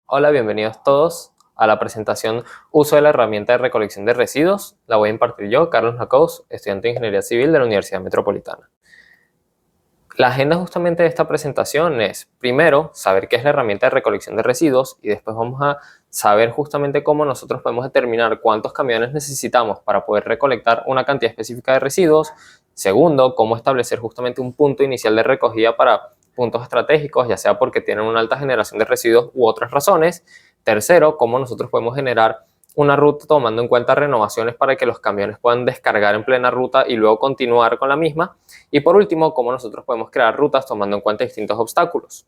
Hola, bienvenidos todos a la presentación Uso de la herramienta de recolección de residuos. La voy a impartir yo, Carlos Nacous, estudiante de Ingeniería Civil de la Universidad Metropolitana. La agenda justamente de esta presentación es, primero, saber qué es la herramienta de recolección de residuos y después vamos a saber justamente cómo nosotros podemos determinar cuántos camiones necesitamos para poder recolectar una cantidad específica de residuos. Segundo, cómo establecer justamente un punto inicial de recogida para puntos estratégicos, ya sea porque tienen una alta generación de residuos u otras razones. Tercero, cómo nosotros podemos generar una ruta tomando en cuenta renovaciones para que los camiones puedan descargar en plena ruta y luego continuar con la misma. Y por último, cómo nosotros podemos crear rutas tomando en cuenta distintos obstáculos.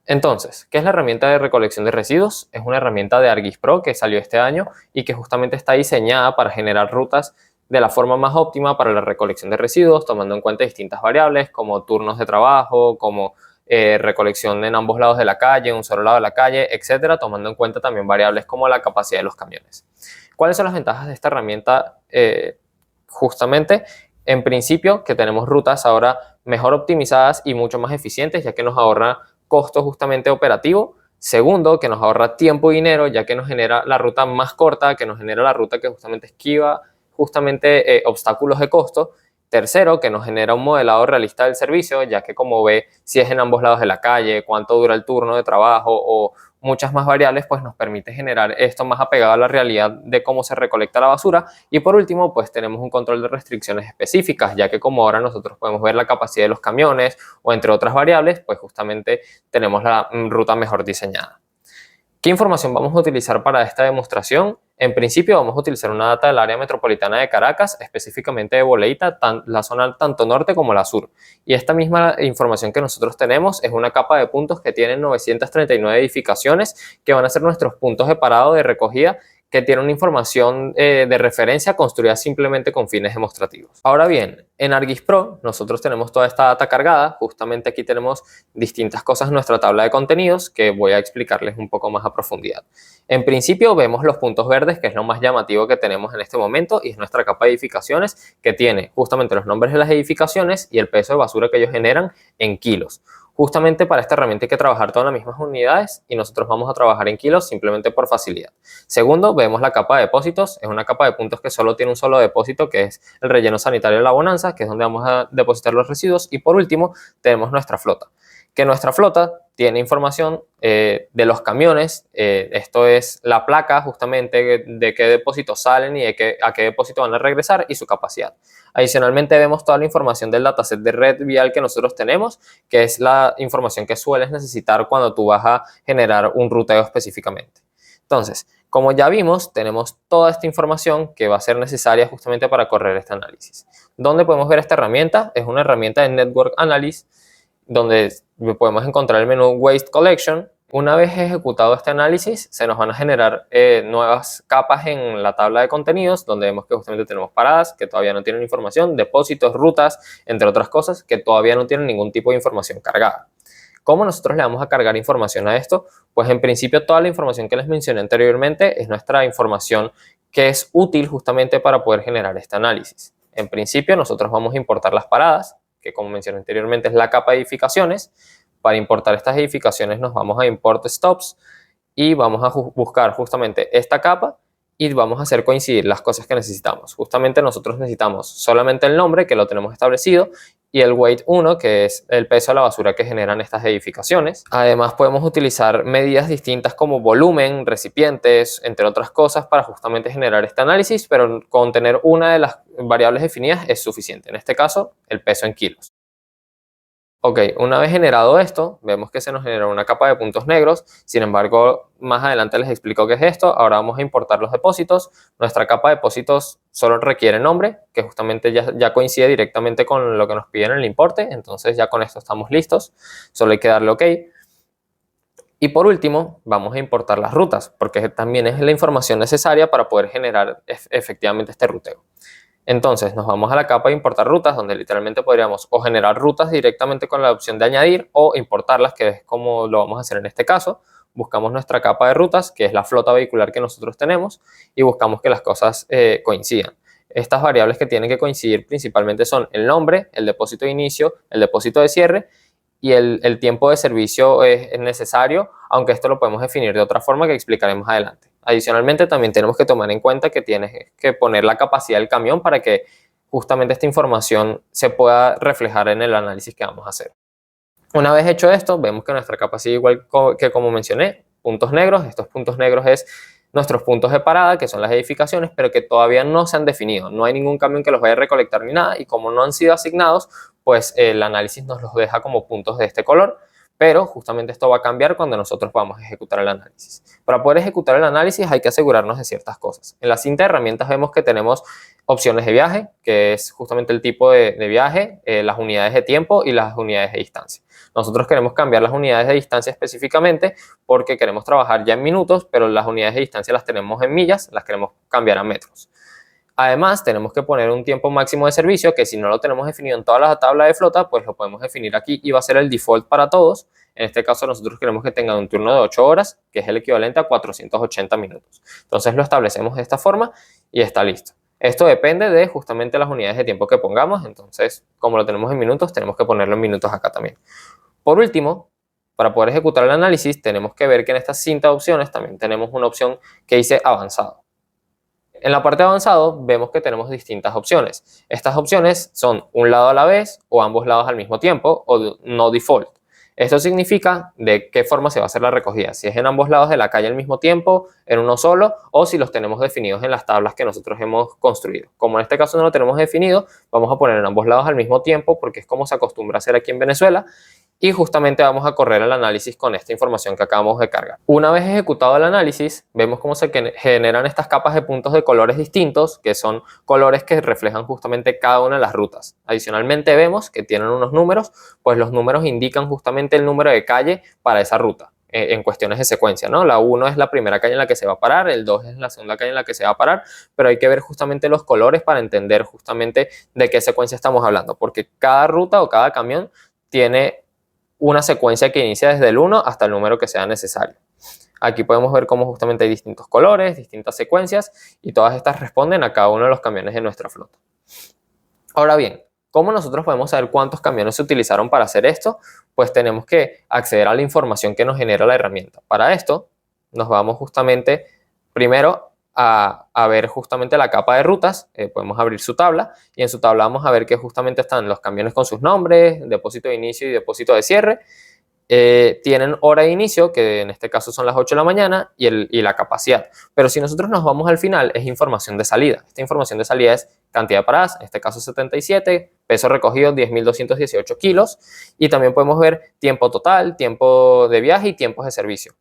Entonces, ¿qué es la herramienta de recolección de residuos? Es una herramienta de ArcGIS Pro que salió este año y que justamente está diseñada para generar rutas de la forma más óptima para la recolección de residuos, tomando en cuenta distintas variables como turnos de trabajo, como recolección en ambos lados de la calle, un solo lado de la calle, etcétera, tomando en cuenta también variables como la capacidad de los camiones. ¿Cuáles son las ventajas de esta herramienta? Justamente, en principio, que tenemos rutas ahora mejor optimizadas y mucho más eficientes, ya que nos ahorra costo justamente operativo. Segundo, que nos ahorra tiempo y dinero, ya que nos genera la ruta más corta, que nos genera la ruta que justamente esquiva justamente obstáculos de costo. Tercero, que nos genera un modelado realista del servicio, ya que como ve si es en ambos lados de la calle, cuánto dura el turno de trabajo o muchas más variables, pues nos permite generar esto más apegado a la realidad de cómo se recolecta la basura. Y por último, pues tenemos un control de restricciones específicas, ya que como ahora nosotros podemos ver la capacidad de los camiones o entre otras variables, pues justamente tenemos la ruta mejor diseñada. ¿Qué información vamos a utilizar para esta demostración? En principio vamos a utilizar una data del área metropolitana de Caracas, específicamente de Boleita, la zona tanto norte como la sur. Y esta misma información que nosotros tenemos es una capa de puntos que tienen 939 edificaciones que van a ser nuestros puntos de parado de recogida, que tienen una información de referencia construida simplemente con fines demostrativos. Ahora bien, en ArcGIS Pro nosotros tenemos toda esta data cargada. Justamente aquí tenemos distintas cosas en nuestra tabla de contenidos que voy a explicarles un poco más a profundidad. En principio vemos los puntos verdes, que es lo más llamativo que tenemos en este momento, y es nuestra capa de edificaciones que tiene justamente los nombres de las edificaciones y el peso de basura que ellos generan en kilos. Justamente para esta herramienta hay que trabajar todas las mismas unidades y nosotros vamos a trabajar en kilos simplemente por facilidad. Segundo, vemos la capa de depósitos. Es una capa de puntos que solo tiene un solo depósito, que es el relleno sanitario de la Bonanza, que es donde vamos a depositar los residuos. Y por último, tenemos nuestra flota, que nuestra flota tiene información de los camiones. Esto es la placa justamente de qué depósitos salen y a qué depósito van a regresar y su capacidad. Adicionalmente vemos toda la información del dataset de red vial que nosotros tenemos, que es la información que sueles necesitar cuando tú vas a generar un ruteo específicamente. Entonces, como ya vimos, tenemos toda esta información que va a ser necesaria justamente para correr este análisis. ¿Dónde podemos ver esta herramienta? Es una herramienta de Network Analysis, donde podemos encontrar el menú Waste Collection. Una vez ejecutado este análisis, se nos van a generar nuevas capas en la tabla de contenidos, donde vemos que justamente tenemos paradas que todavía no tienen información, depósitos, rutas, entre otras cosas, que todavía no tienen ningún tipo de información cargada. ¿Cómo nosotros le vamos a cargar información a esto? Pues en principio toda la información que les mencioné anteriormente es nuestra información que es útil justamente para poder generar este análisis. En principio nosotros vamos a importar las paradas, que como mencioné anteriormente es la capa de edificaciones. Para importar estas edificaciones nos vamos a Import Stops y vamos a buscar justamente esta capa y vamos a hacer coincidir las cosas que necesitamos. Justamente nosotros necesitamos solamente el nombre, que lo tenemos establecido, y el weight 1, que es el peso de la basura que generan estas edificaciones. Además podemos utilizar medidas distintas como volumen, recipientes, entre otras cosas, para justamente generar este análisis, pero con tener una de las variables definidas es suficiente. En este caso, el peso en kilos. Ok, una vez generado esto, vemos que se nos generó una capa de puntos negros. Sin embargo, más adelante les explico qué es esto. Ahora vamos a importar los depósitos. Nuestra capa de depósitos solo requiere nombre, que justamente ya coincide directamente con lo que nos piden en el importe. Entonces ya con esto estamos listos. Solo hay que darle OK. Y por último, vamos a importar las rutas, porque también es la información necesaria para poder generar efectivamente este ruteo. Entonces nos vamos a la capa de importar rutas, donde literalmente podríamos o generar rutas directamente con la opción de añadir o importarlas, que es como lo vamos a hacer en este caso. Buscamos nuestra capa de rutas, que es la flota vehicular que nosotros tenemos, y buscamos que las cosas coincidan. Estas variables que tienen que coincidir principalmente son el nombre, el depósito de inicio, el depósito de cierre y el tiempo de servicio es necesario, aunque esto lo podemos definir de otra forma que explicaremos adelante. Adicionalmente, también tenemos que tomar en cuenta que tienes que poner la capacidad del camión para que justamente esta información se pueda reflejar en el análisis que vamos a hacer. Una vez hecho esto, vemos que nuestra capacidad, igual que como mencioné, puntos negros, estos puntos negros es nuestros puntos de parada, que son las edificaciones, pero que todavía no se han definido. No hay ningún camión que los vaya a recolectar ni nada, y como no han sido asignados, pues el análisis nos los deja como puntos de este color, pero justamente esto va a cambiar cuando nosotros vamos a ejecutar el análisis. Para poder ejecutar el análisis hay que asegurarnos de ciertas cosas. En la cinta de herramientas vemos que tenemos opciones de viaje, que es justamente el tipo de viaje, las unidades de tiempo y las unidades de distancia. Nosotros queremos cambiar las unidades de distancia específicamente porque queremos trabajar ya en minutos, pero las unidades de distancia las tenemos en millas, las queremos cambiar a metros. Además, tenemos que poner un tiempo máximo de servicio que si no lo tenemos definido en toda la tabla de flota, pues lo podemos definir aquí y va a ser el default para todos. En este caso nosotros queremos que tengan un turno de 8 horas, que es el equivalente a 480 minutos. Entonces lo establecemos de esta forma y está listo. Esto depende de justamente las unidades de tiempo que pongamos, entonces como lo tenemos en minutos, tenemos que ponerlo en minutos acá también. Por último, para poder ejecutar el análisis, tenemos que ver que en esta cinta de opciones también tenemos una opción que dice avanzado. En la parte de avanzado vemos que tenemos distintas opciones. Estas opciones son un lado a la vez o ambos lados al mismo tiempo o no default. Esto significa de qué forma se va a hacer la recogida, si es en ambos lados de la calle al mismo tiempo, en uno solo, o si los tenemos definidos en las tablas que nosotros hemos construido. Como en este caso no lo tenemos definido, vamos a poner en ambos lados al mismo tiempo porque es como se acostumbra a hacer aquí en Venezuela, y justamente vamos a correr el análisis con esta información que acabamos de cargar. Una vez ejecutado el análisis, vemos cómo se generan estas capas de puntos de colores distintos, que son colores que reflejan justamente cada una de las rutas. Adicionalmente vemos que tienen unos números, pues los números indican justamente el número de calle para esa ruta en cuestiones de secuencia, ¿no? La 1 es la primera calle en la que se va a parar, el 2 es la segunda calle en la que se va a parar, pero hay que ver justamente los colores para entender justamente de qué secuencia estamos hablando, porque cada ruta o cada camión tiene una secuencia que inicia desde el 1 hasta el número que sea necesario. Aquí podemos ver cómo justamente hay distintos colores, distintas secuencias, y todas estas responden a cada uno de los camiones de nuestra flota. Ahora bien, ¿cómo nosotros podemos saber cuántos camiones se utilizaron para hacer esto? Pues tenemos que acceder a la información que nos genera la herramienta. Para esto, nos vamos justamente primero a ver justamente la capa de rutas. Podemos abrir su tabla y en su tabla vamos a ver que justamente están los camiones con sus nombres, depósito de inicio y depósito de cierre. Tienen hora de inicio, que en este caso son las 8 de la mañana, y la capacidad. Pero si nosotros nos vamos al final, es información de salida. Esta información de salida es cantidad de paradas, en este caso 77, peso recogido 10.218 kilos, y también podemos ver tiempo total, tiempo de viaje y tiempos de servicio.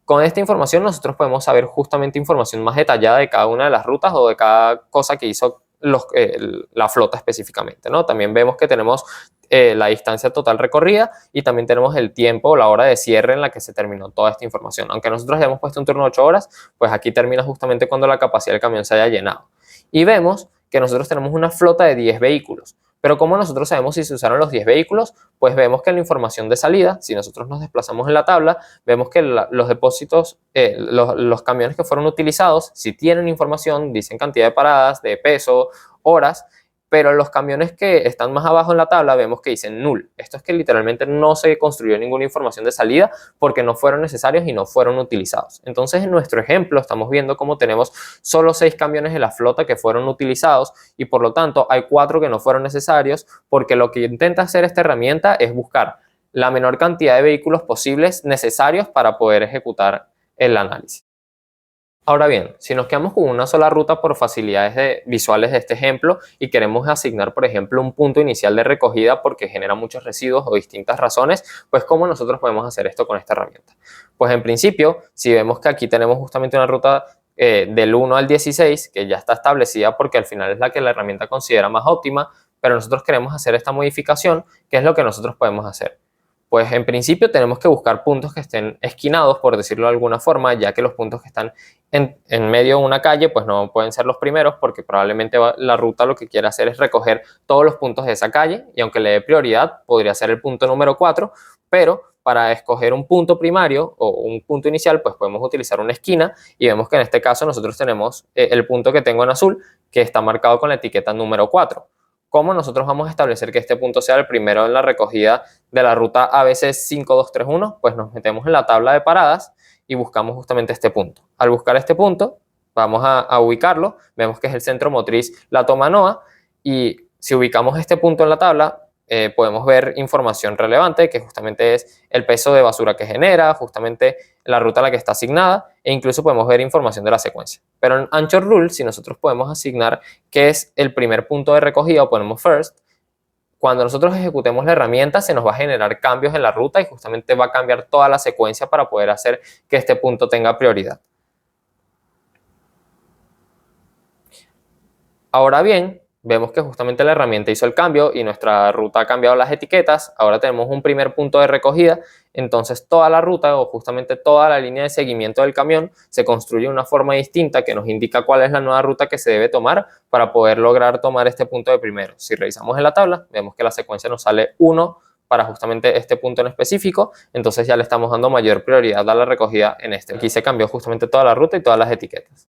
Con esta información nosotros podemos saber justamente información más detallada de cada una de las rutas o de cada cosa que hizo la flota específicamente, ¿no? También vemos que tenemos la distancia total recorrida y también tenemos el tiempo o la hora de cierre en la que se terminó toda esta información. Aunque nosotros hayamos puesto un turno de 8 horas, pues aquí termina justamente cuando la capacidad del camión se haya llenado. Y vemos que nosotros tenemos una flota de 10 vehículos. Pero ¿cómo nosotros sabemos si se usaron los 10 vehículos? Pues vemos que en la información de salida, si nosotros nos desplazamos en la tabla, vemos que los depósitos, los camiones que fueron utilizados, si tienen información, dicen cantidad de paradas, de peso, horas, pero los camiones que están más abajo en la tabla vemos que dicen null. Esto es que literalmente no se construyó ninguna información de salida porque no fueron necesarios y no fueron utilizados. Entonces, en nuestro ejemplo estamos viendo cómo tenemos solo 6 camiones de la flota que fueron utilizados y por lo tanto hay 4 que no fueron necesarios, porque lo que intenta hacer esta herramienta es buscar la menor cantidad de vehículos posibles necesarios para poder ejecutar el análisis. Ahora bien, si nos quedamos con una sola ruta por facilidades visuales de este ejemplo y queremos asignar, por ejemplo, un punto inicial de recogida porque genera muchos residuos o distintas razones, pues ¿cómo nosotros podemos hacer esto con esta herramienta? Pues en principio, si vemos que aquí tenemos justamente una ruta del 1 al 16, que ya está establecida porque al final es la que la herramienta considera más óptima, pero nosotros queremos hacer esta modificación, ¿qué es lo que nosotros podemos hacer? Pues en principio tenemos que buscar puntos que estén esquinados, por decirlo de alguna forma, ya que los puntos que están en medio de una calle pues no pueden ser los primeros porque probablemente la ruta lo que quiere hacer es recoger todos los puntos de esa calle y aunque le dé prioridad podría ser el punto número 4, pero para escoger un punto primario o un punto inicial pues podemos utilizar una esquina y vemos que en este caso nosotros tenemos el punto que tengo en azul que está marcado con la etiqueta número 4. ¿Cómo nosotros vamos a establecer que este punto sea el primero en la recogida de la ruta ABC 5231? Pues nos metemos en la tabla de paradas y buscamos justamente este punto. Al buscar este punto, vamos a ubicarlo, vemos que es el centro motriz La Tomanoa, y si ubicamos este punto en la tabla, podemos ver información relevante, que justamente es el peso de basura que genera, justamente la ruta a la que está asignada, e incluso podemos ver información de la secuencia. Pero en Anchor Rule, si nosotros podemos asignar qué es el primer punto de recogida, o ponemos first, cuando nosotros ejecutemos la herramienta se nos va a generar cambios en la ruta y justamente va a cambiar toda la secuencia para poder hacer que este punto tenga prioridad. Ahora bien, vemos que justamente la herramienta hizo el cambio y nuestra ruta ha cambiado las etiquetas. Ahora tenemos un primer punto de recogida, entonces toda la ruta o justamente toda la línea de seguimiento del camión se construye de una forma distinta que nos indica cuál es la nueva ruta que se debe tomar para poder lograr tomar este punto de primero. Si revisamos en la tabla, vemos que la secuencia nos sale 1 para justamente este punto en específico, entonces ya le estamos dando mayor prioridad a la recogida en este. Aquí se cambió justamente toda la ruta y todas las etiquetas.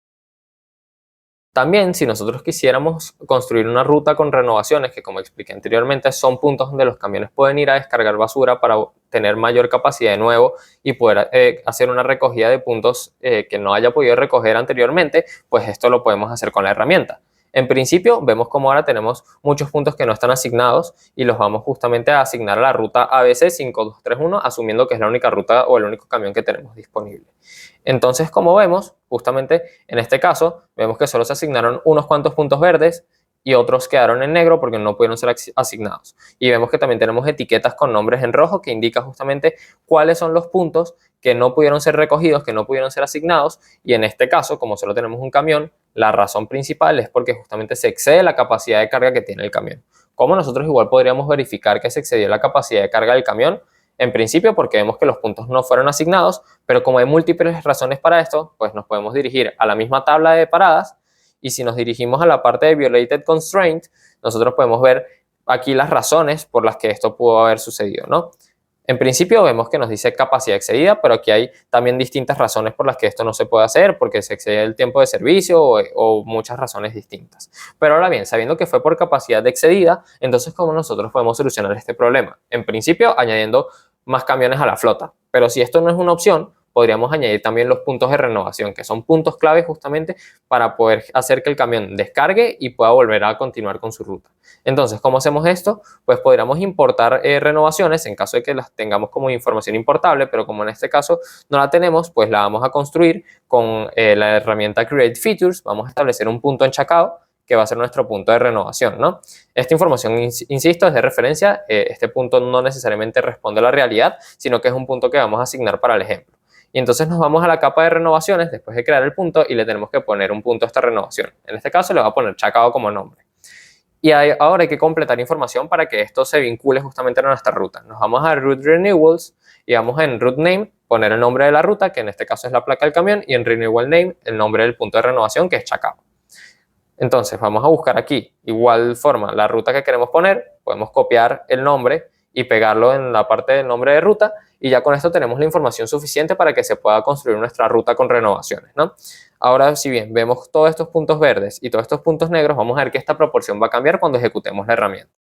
También, si nosotros quisiéramos construir una ruta con renovaciones, que como expliqué anteriormente, son puntos donde los camiones pueden ir a descargar basura para tener mayor capacidad de nuevo y poder hacer una recogida de puntos que no haya podido recoger anteriormente, pues esto lo podemos hacer con la herramienta. En principio, vemos como ahora tenemos muchos puntos que no están asignados y los vamos justamente a asignar a la ruta ABC 5231, asumiendo que es la única ruta o el único camión que tenemos disponible. Entonces, como vemos, justamente en este caso, vemos que solo se asignaron unos cuantos puntos verdes y otros quedaron en negro porque no pudieron ser asignados. Y vemos que también tenemos etiquetas con nombres en rojo que indica justamente cuáles son los puntos que no pudieron ser recogidos, que no pudieron ser asignados, y en este caso, como solo tenemos un camión, la razón principal es porque justamente se excede la capacidad de carga que tiene el camión. ¿Cómo nosotros igual podríamos verificar que se excedió la capacidad de carga del camión? En principio porque vemos que los puntos no fueron asignados, pero como hay múltiples razones para esto, pues nos podemos dirigir a la misma tabla de paradas, y si nos dirigimos a la parte de Violated Constraint, nosotros podemos ver aquí las razones por las que esto pudo haber sucedido, ¿no? En principio vemos que nos dice capacidad excedida, pero aquí hay también distintas razones por las que esto no se puede hacer, porque se excede el tiempo de servicio o muchas razones distintas. Pero ahora bien, sabiendo que fue por capacidad excedida, entonces ¿cómo nosotros podemos solucionar este problema? En principio, añadiendo más camiones a la flota, pero si esto no es una opción, podríamos añadir también los puntos de renovación, que son puntos clave justamente para poder hacer que el camión descargue y pueda volver a continuar con su ruta. Entonces, ¿cómo hacemos esto? Pues podríamos importar renovaciones en caso de que las tengamos como información importable, pero como en este caso no la tenemos, pues la vamos a construir con la herramienta Create Features. Vamos a establecer un punto enchacado que va a ser nuestro punto de renovación, ¿no? Esta información, insisto, es de referencia. Este punto no necesariamente responde a la realidad, sino que es un punto que vamos a asignar para el ejemplo. Y entonces nos vamos a la capa de renovaciones después de crear el punto y le tenemos que poner un punto a esta renovación. En este caso le voy a poner chacao como nombre. Y ahora hay que completar información para que esto se vincule justamente a nuestra ruta. Nos vamos a Route Renewals y vamos en Route Name poner el nombre de la ruta, que en este caso es la placa del camión, y en Renewal Name el nombre del punto de renovación, que es chacao. Entonces vamos a buscar aquí, igual forma, la ruta que queremos poner, podemos copiar el nombre y pegarlo en la parte del nombre de ruta, y ya con esto tenemos la información suficiente para que se pueda construir nuestra ruta con renovaciones, ¿no? Ahora, si bien vemos todos estos puntos verdes y todos estos puntos negros, vamos a ver que esta proporción va a cambiar cuando ejecutemos la herramienta.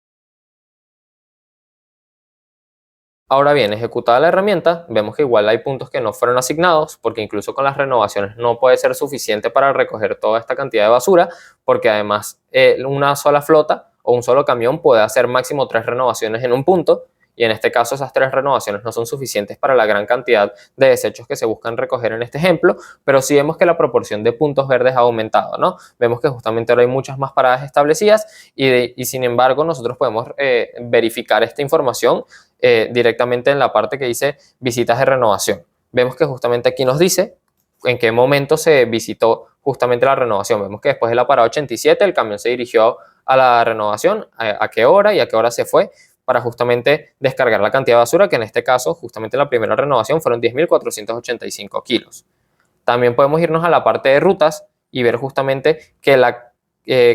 Ahora bien, ejecutada la herramienta, vemos que igual hay puntos que no fueron asignados, porque incluso con las renovaciones no puede ser suficiente para recoger toda esta cantidad de basura, porque además una sola flota o un solo camión puede hacer máximo 3 renovaciones en un punto, y en este caso esas 3 renovaciones no son suficientes para la gran cantidad de desechos que se buscan recoger en este ejemplo, pero sí vemos que la proporción de puntos verdes ha aumentado, ¿no? Vemos que justamente ahora hay muchas más paradas establecidas y sin embargo nosotros podemos verificar esta información directamente en la parte que dice visitas de renovación. Vemos que justamente aquí nos dice en qué momento se visitó justamente la renovación. Vemos que después de la parada 87 el camión se dirigió a la renovación, a qué hora y a qué hora se fue, para justamente descargar la cantidad de basura, que en este caso, justamente la primera renovación fueron 10.485 kilos. También podemos irnos a la parte de rutas y ver justamente que la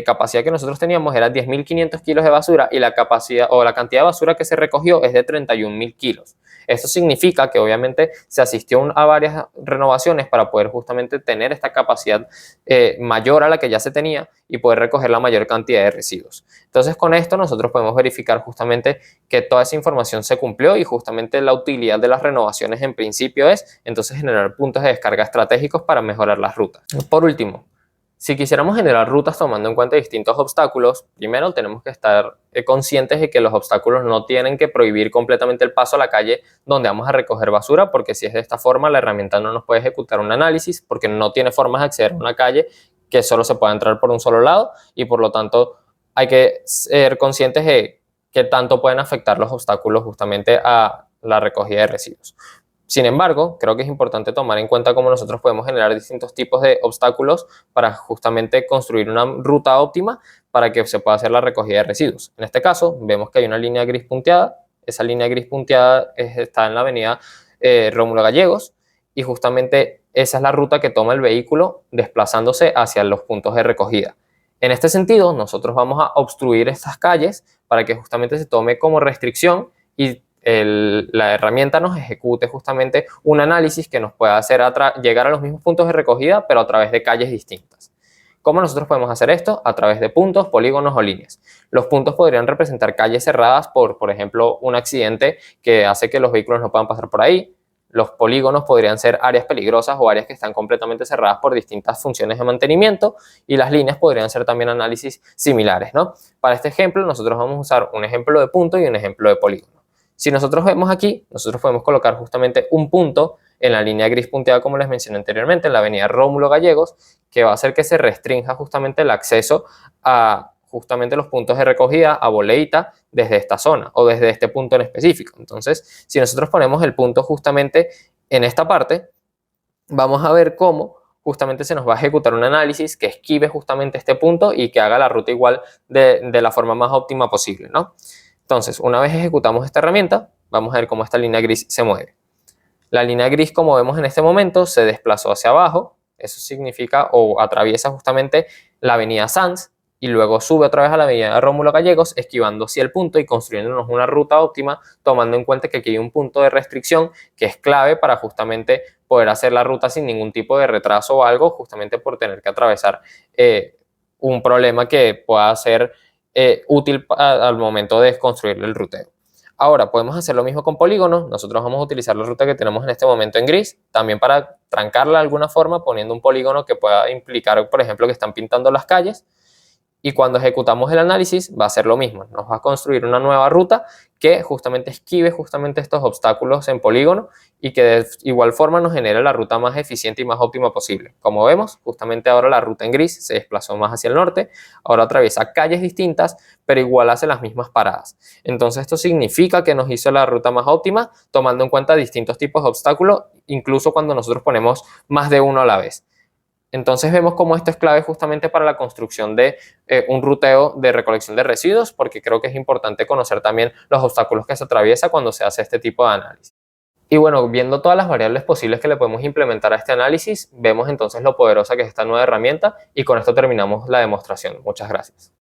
capacidad que nosotros teníamos era 10.500 kilos de basura y la capacidad o la cantidad de basura que se recogió es de 31.000 kilos. Esto significa que obviamente se asistió a varias renovaciones para poder justamente tener esta capacidad mayor a la que ya se tenía y poder recoger la mayor cantidad de residuos. Entonces con esto nosotros podemos verificar justamente que toda esa información se cumplió y justamente la utilidad de las renovaciones en principio es entonces generar puntos de descarga estratégicos para mejorar las rutas. Por último, si quisiéramos generar rutas tomando en cuenta distintos obstáculos, primero tenemos que estar conscientes de que los obstáculos no tienen que prohibir completamente el paso a la calle donde vamos a recoger basura, porque si es de esta forma la herramienta no nos puede ejecutar un análisis porque no tiene formas de acceder a una calle que solo se pueda entrar por un solo lado y por lo tanto hay que ser conscientes de qué tanto pueden afectar los obstáculos justamente a la recogida de residuos. Sin embargo, creo que es importante tomar en cuenta cómo nosotros podemos generar distintos tipos de obstáculos para justamente construir una ruta óptima para que se pueda hacer la recogida de residuos. En este caso, vemos que hay una línea gris punteada. Esa línea gris punteada está en la avenida Rómulo Gallegos y justamente esa es la ruta que toma el vehículo desplazándose hacia los puntos de recogida. En este sentido, nosotros vamos a obstruir estas calles para que justamente se tome como restricción y la herramienta nos ejecute justamente un análisis que nos pueda hacer llegar a los mismos puntos de recogida, pero a través de calles distintas. ¿Cómo nosotros podemos hacer esto? A través de puntos, polígonos o líneas. Los puntos podrían representar calles cerradas por ejemplo, un accidente que hace que los vehículos no puedan pasar por ahí. Los polígonos podrían ser áreas peligrosas o áreas que están completamente cerradas por distintas funciones de mantenimiento y las líneas podrían ser también análisis similares, ¿no? Para este ejemplo, nosotros vamos a usar un ejemplo de punto y un ejemplo de polígono. Si nosotros vemos aquí, nosotros podemos colocar justamente un punto en la línea gris punteada, como les mencioné anteriormente, en la avenida Rómulo Gallegos, que va a hacer que se restrinja justamente el acceso a justamente los puntos de recogida a Boleita desde esta zona o desde este punto en específico. Entonces, si nosotros ponemos el punto justamente en esta parte, vamos a ver cómo justamente se nos va a ejecutar un análisis que esquive justamente este punto y que haga la ruta igual de la forma más óptima posible, ¿no? Entonces, una vez ejecutamos esta herramienta, vamos a ver cómo esta línea gris se mueve. La línea gris, como vemos en este momento, se desplazó hacia abajo. Eso significa o atraviesa justamente la avenida Sanz y luego sube otra vez a la avenida Rómulo Gallegos, esquivando hacia el punto y construyéndonos una ruta óptima, tomando en cuenta que aquí hay un punto de restricción que es clave para justamente poder hacer la ruta sin ningún tipo de retraso o algo, justamente por tener que atravesar un problema que pueda ser útil al momento de construir el ruteo. Ahora, podemos hacer lo mismo con polígonos. Nosotros vamos a utilizar la ruta que tenemos en este momento en gris, también para trancarla de alguna forma, poniendo un polígono que pueda implicar, por ejemplo, que están pintando las calles. Y cuando ejecutamos el análisis va a ser lo mismo, nos va a construir una nueva ruta que justamente esquive justamente estos obstáculos en polígono y que de igual forma nos genere la ruta más eficiente y más óptima posible. Como vemos, justamente ahora la ruta en gris se desplazó más hacia el norte, ahora atraviesa calles distintas, pero igual hace las mismas paradas. Entonces esto significa que nos hizo la ruta más óptima, tomando en cuenta distintos tipos de obstáculos, incluso cuando nosotros ponemos más de uno a la vez. Entonces vemos cómo esto es clave justamente para la construcción de un ruteo de recolección de residuos, porque creo que es importante conocer también los obstáculos que se atraviesa cuando se hace este tipo de análisis. Y bueno, viendo todas las variables posibles que le podemos implementar a este análisis, vemos entonces lo poderosa que es esta nueva herramienta y con esto terminamos la demostración. Muchas gracias.